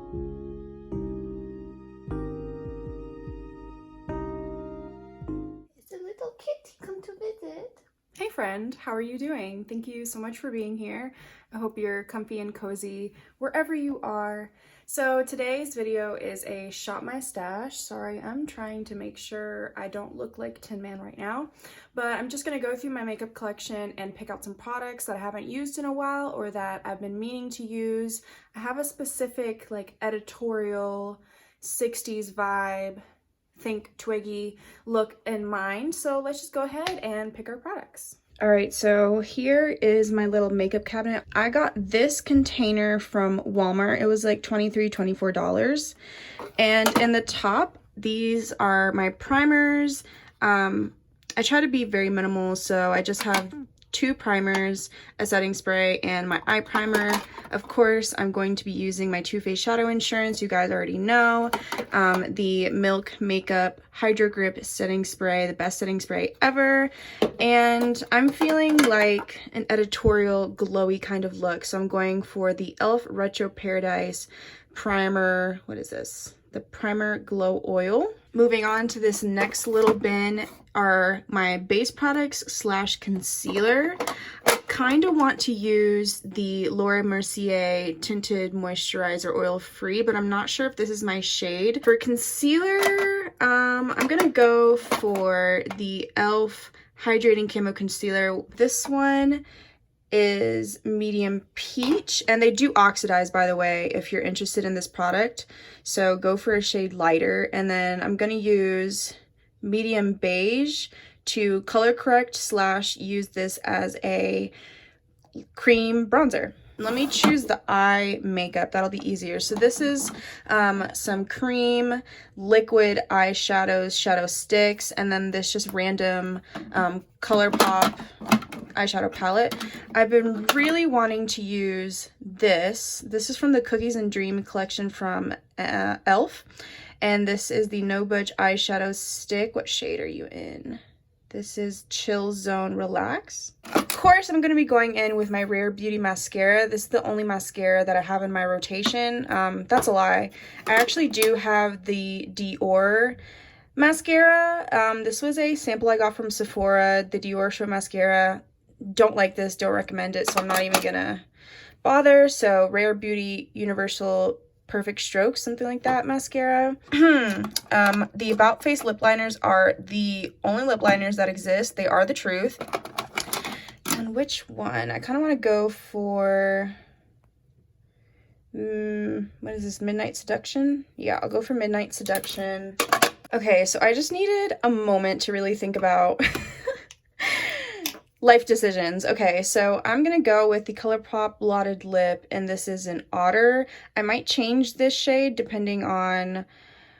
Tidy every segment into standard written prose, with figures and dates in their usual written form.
It's a little kitty come to visit. Hey friend, how are you doing? Thank you so much for being here. I hope you're comfy and cozy wherever you are. So today's video is a shop my stash. Sorry, I'm trying to make sure I don't look like Tin Man right now, but I'm just gonna go through my makeup collection and pick out some products that I haven't used in a while or that I've been meaning to use. I have a specific like editorial 60s vibe, think Twiggy look in mind, so let's just go ahead and pick our products. All right, so here is my little makeup cabinet. I got this container from Walmart. It was like $24. And in the top, these are my primers. I try to be very minimal, so I just have 2 primers, a setting spray, and my eye primer. Of course, I'm going to be using my TooFaced Shadow Insurance. You guys already know. The Milk Makeup Hydrogrip setting spray, the best setting spray ever. And I'm feeling like an editorial glowy kind of look, so I'm going for the e.l.f. Retro Paradise Primer. What is this? The Primer Glow Oil. Moving on to this next little bin are my base products slash concealer. I kind of want to use the Mercier Tinted Moisturizer Oil Free, but I'm not sure if this is my shade. For concealer, I'm gonna go for the e.l.f. Hydrating Camo Concealer. This one is medium peach, and they do oxidize, by the way, if you're interested in this product, so go for a shade lighter. And then I'm gonna use medium beige to color correct slash use this as a cream bronzer. Let me choose the eye makeup, that'll be easier. So this is some cream liquid eyeshadows, shadow sticks, and then this just random Colourpop eyeshadow palette. I've been really wanting to use this. This is from the Cookies and Dream collection from e.l.f. And this is the No Budge eyeshadow stick. What shade are you in? This is Chill Zone Relax. Of course, I'm going to be going in with my Rare Beauty mascara. This is the only mascara that I have in my rotation. That's a lie. I actually do have the Dior mascara. This was a sample I got from Sephora, the Dior Show mascara. Don't like this, don't recommend it, so I'm not even gonna bother. So Rare Beauty Universal Perfect Strokes, something like that mascara. The About Face lip liners are the only lip liners that exist. They are the truth. And which one? I kind of want to go for what is this, Midnight Seduction? Yeah, I'll go for Midnight Seduction. Okay, so I just needed a moment to really think about life decisions. Okay, so I'm gonna go with the Colourpop Blotted Lip, and this is an Otter. I might change this shade depending on,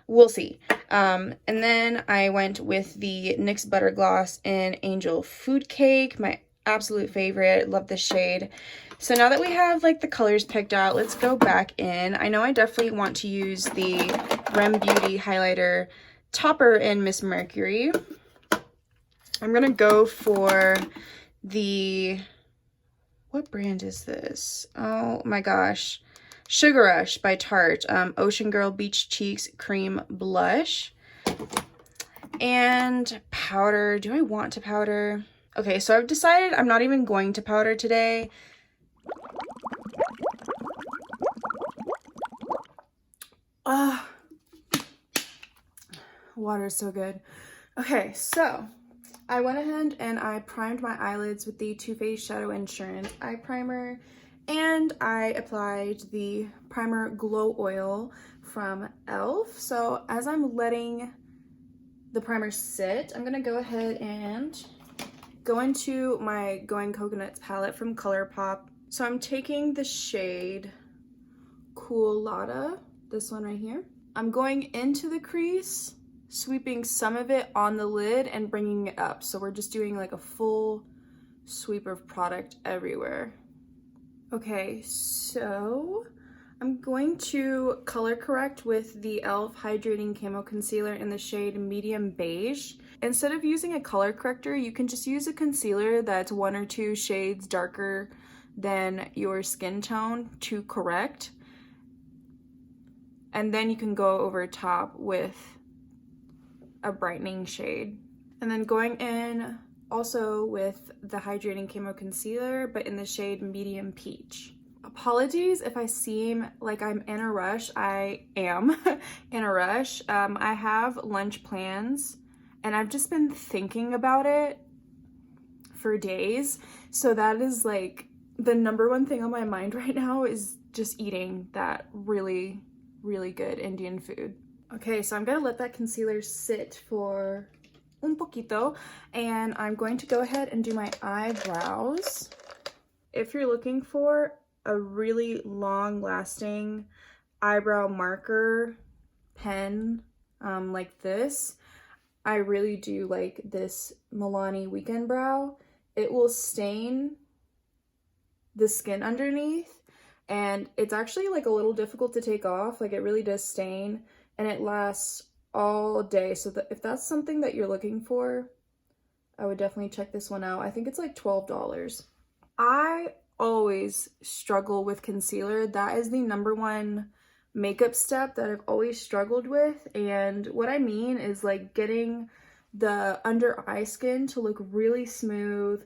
we'll see. And then I went with the NYX Butter Gloss in Angel Food Cake, my absolute favorite. Love this shade. So now that we have like the colors picked out, let's go back in. I know I definitely want to use the Rem Beauty highlighter topper in Miss Mercury. I'm gonna go for the, what brand is this? Oh my gosh. Sugar Rush by Tarte. Ocean Girl Beach Cheeks Cream Blush. And powder. Do I want to powder? Okay, so I've decided I'm not even going to powder today. Water is so good. Okay, so I went ahead and I primed my eyelids with the TooFaced Shadow Insurance eye primer, and I applied the primer glow oil from e.l.f. So as I'm letting the primer sit, I'm gonna go ahead and go into my Going Coconuts palette from Colourpop. So I'm taking the shade Cool Lotta, this one right here. I'm going into the crease, sweeping some of it on the lid and bringing it up. So we're just doing like a full sweep of product everywhere. Okay, so I'm going to color correct with the e.l.f. Hydrating Camo Concealer in the shade Medium Beige. Instead of using a color corrector, you can just use a concealer that's 1 or 2 shades darker than your skin tone to correct. and then you can go over top with a brightening shade. And then going in also with the hydrating camo concealer, but in the shade Medium Peach. Apologies if I seem like I'm in a rush. I am in a rush. I have lunch plans and I've just been thinking about it for days. So that is like the number one thing on my mind right now, is just eating that really, really good Indian food. Okay, so I'm gonna let that concealer sit for un poquito, and I'm going to go ahead and do my eyebrows. If you're looking for a really long-lasting eyebrow marker pen like this, I really do like this Milani Weekend Brow. It will stain the skin underneath, and it's actually like a little difficult to take off. Like, it really does stain, and it lasts all day. So if that's something that you're looking for, I would definitely check this one out. I think it's like $12. I always struggle with concealer. That is the number one makeup step that I've always struggled with. And what I mean is like getting the under eye skin to look really smooth,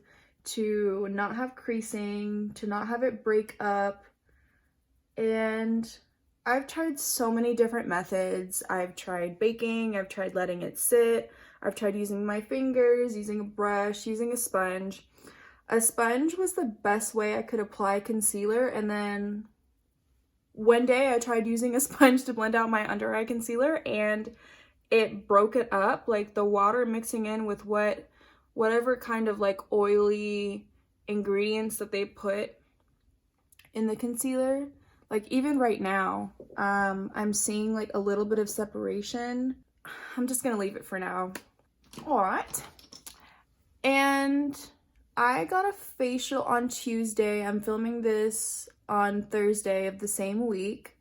to not have creasing, to not have it break up. And I've tried so many different methods. I've tried baking, I've tried letting it sit, I've tried using my fingers, using a brush, using a sponge. A sponge was the best way I could apply concealer, and then one day I tried using a sponge to blend out my under eye concealer and it broke it up. Like, the water mixing in with whatever kind of like oily ingredients that they put in the concealer. Like, even right now, I'm seeing like a little bit of separation. I'm just gonna leave it for now. All right. And I got a facial on Tuesday. I'm filming this on Thursday of the same week.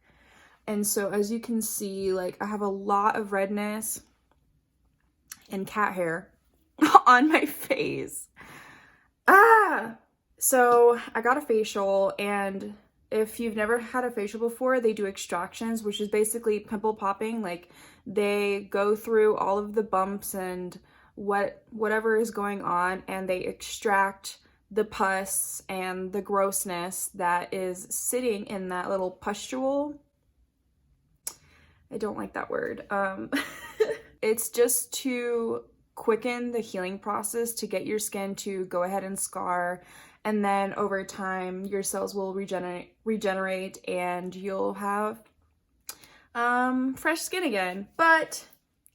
And so as you can see, like, I have a lot of redness and cat hair on my face. So I got a facial, and if you've never had a facial before, they do extractions, which is basically pimple popping. Like, they go through all of the bumps and whatever is going on, and they extract the pus and the grossness that is sitting in that little pustule. I don't like that word. It's just to quicken the healing process, to get your skin to go ahead and scar, and then over time your cells will regenerate and you'll have fresh skin again. But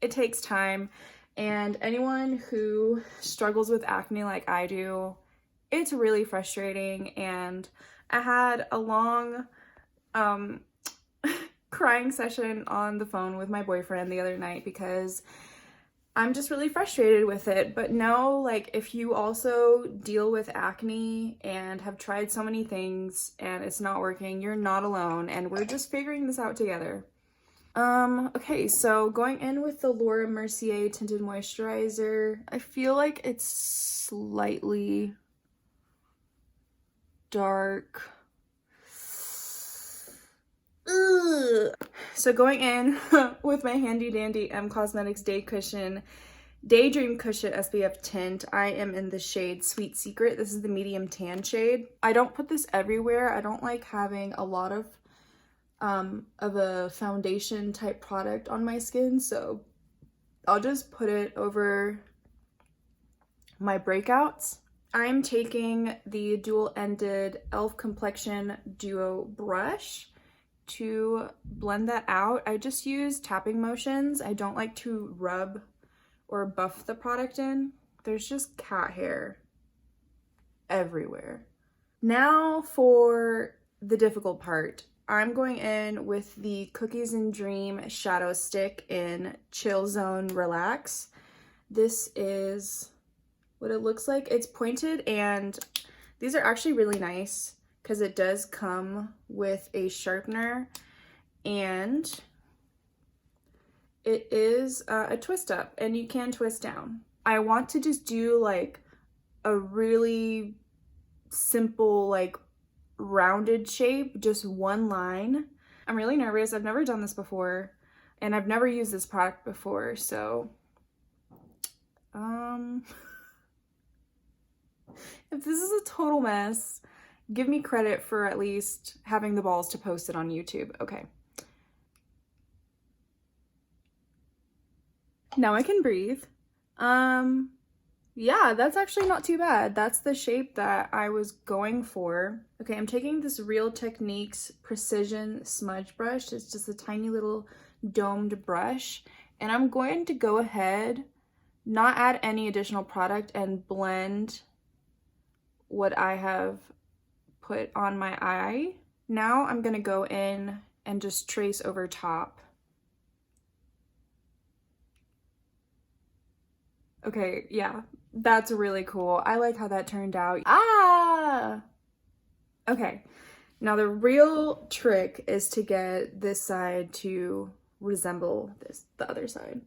it takes time, and anyone who struggles with acne like I do, it's really frustrating. And I had a long crying session on the phone with my boyfriend the other night because I'm just really frustrated with it. But no, like, if you also deal with acne and have tried so many things and it's not working, you're not alone, and we're just figuring this out together. Okay, so going in with the Laura Mercier Tinted Moisturizer, I feel like it's slightly dark. Ugh. So going in with my handy dandy Cosmetics Daydream Cushion SPF tint, I am in the shade Sweet Secret. This is the medium tan shade. I don't put this everywhere. I don't like having a lot of a foundation type product on my skin, so I'll just put it over my breakouts. I'm taking the dual-ended e.l.f. Complexion Duo brush to blend that out. I just use tapping motions. I don't like to rub or buff the product in. There's just cat hair everywhere. Now for the difficult part. I'm going in with the Cookies and Dream Shadow Stick in Chill Zone Relax. This is what it looks like. It's pointed, and these are actually really nice because it does come with a sharpener, and it is a twist up, and you can twist down. I want to just do like a really simple, like, rounded shape, just one line. I'm really nervous. I've never done this before, and I've never used this product before, so if this is a total mess, give me credit for at least having the balls to post it on YouTube. Okay. Now I can breathe. Yeah, that's actually not too bad. That's the shape that I was going for. Okay, I'm taking this Real Techniques Precision Smudge Brush. It's just a tiny little domed brush. And I'm going to go ahead, not add any additional product, and blend what I have put on my eye. Now I'm gonna go in and just trace over top. Okay, yeah, that's really cool. I like how that turned out. Ah! Okay, now the real trick is to get this side to resemble the other side.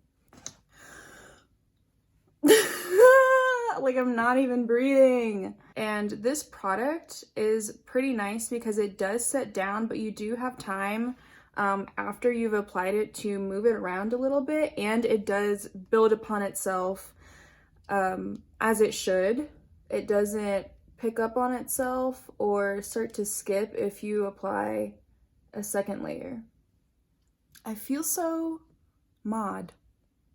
Like, I'm not even breathing. And this product is pretty nice because it does set down, but you do have time after you've applied it to move it around a little bit, and it does build upon itself as it should. It doesn't pick up on itself or start to skip if you apply a second layer. I feel so mod.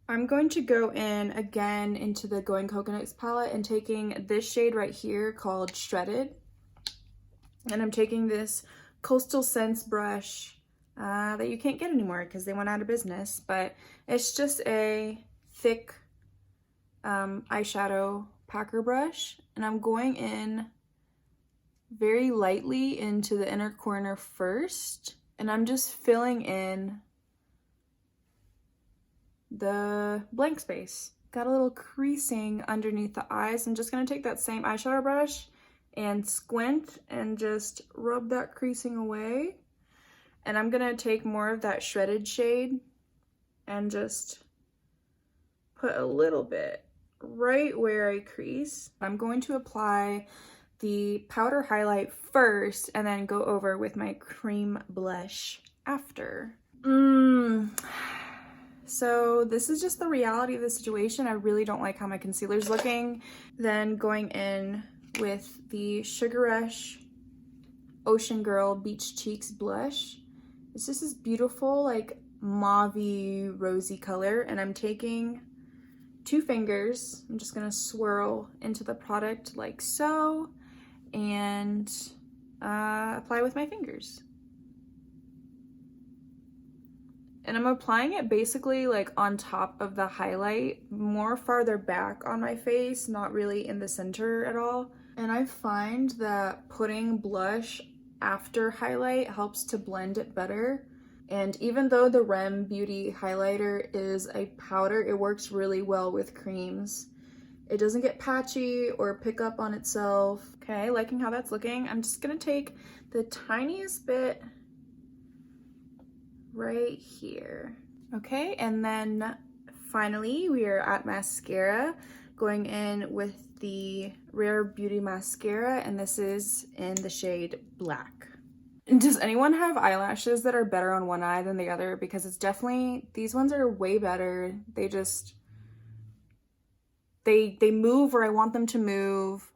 I'm going to go in again into the Going Coconuts palette and taking this shade right here called Shredded. And I'm taking this Coastal Scents brush that you can't get anymore because they went out of business, but it's just a thick eyeshadow packer brush, and I'm going in very lightly into the inner corner first, and I'm just filling in the blank space. Got a little creasing underneath the eyes. I'm just going to take that same eyeshadow brush and squint and just rub that creasing away. And I'm going to take more of that shredded shade and just put a little bit right where I crease. I'm going to apply the powder highlight first and then go over with my cream blush after. So this is just the reality of the situation. I really don't like how my concealer's looking. Then going in with the Sugar Rush Ocean Girl Beach Cheeks blush. It's just this beautiful, like, mauve-y, rosy color, and I'm taking 2 fingers. I'm just gonna swirl into the product like so, and apply with my fingers. And I'm applying it basically like on top of the highlight, more farther back on my face, not really in the center at all. And I find that putting blush after highlight helps to blend it better. And even though the Rem Beauty highlighter is a powder, it works really well with creams. It doesn't get patchy or pick up on itself. Okay, liking how that's looking. I'm just gonna take the tiniest bit right here. Okay, and then finally we are at mascara, going in with the Rare Beauty mascara, and this is in the shade Black. Does anyone have eyelashes that are better on one eye than the other? Because it's definitely, these ones are way better. They just, they move where I want them to move.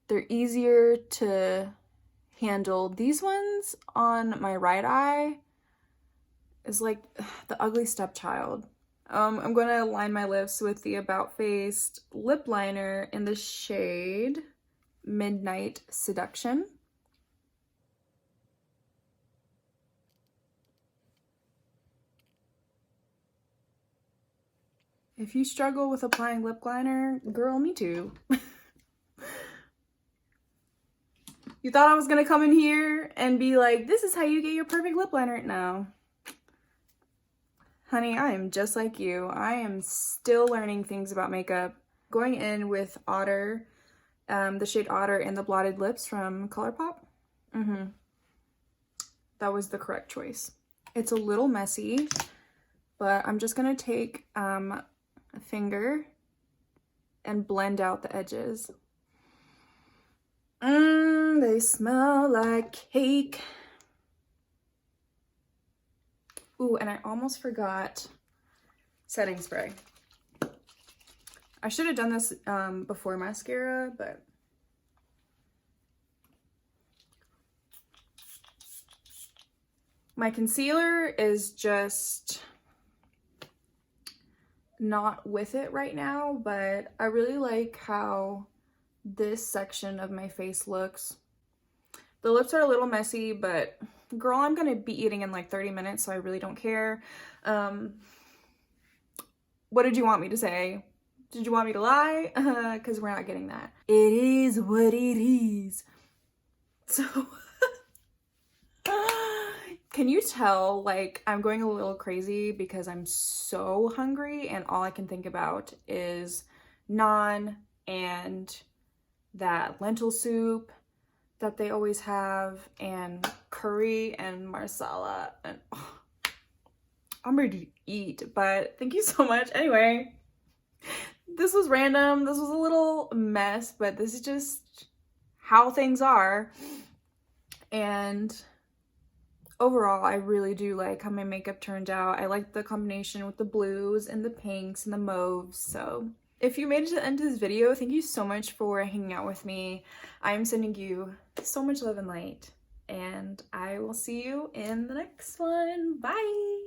They're easier to handle. These ones on my right eye is like the ugly stepchild. I'm gonna line my lips with the About Face lip liner in the shade Midnight Seduction. If you struggle with applying lip liner, girl, me too. You thought I was gonna come in here and be like, this is how you get your perfect lip liner? No. Honey, I am just like you. I am still learning things about makeup. Going in with Otter, the shade Otter in the Blotted Lips from Colourpop. That was the correct choice. It's a little messy, but I'm just gonna take a finger and blend out the edges. They smell like cake. Ooh, and I almost forgot setting spray. I should have done this before mascara, but my concealer is just not with it right now, but I really like how this section of my face looks. The lips are a little messy, but girl, I'm gonna be eating in like 30 minutes, so I really don't care. What did you want me to say? Did you want me to lie? Because we're not getting that. It is what it is. So, can you tell, like, I'm going a little crazy because I'm so hungry and all I can think about is naan and that lentil soup that they always have and curry and marsala, and oh, I'm ready to eat. But thank you so much. Anyway, this was random. This was a little mess, but this is just how things are. And overall, I really do like how my makeup turned out. I like the combination with the blues and the pinks and the mauves. So if you made it to the end of this video, thank you so much for hanging out with me. I'm sending you so much love and light, and I will see you in the next one. Bye!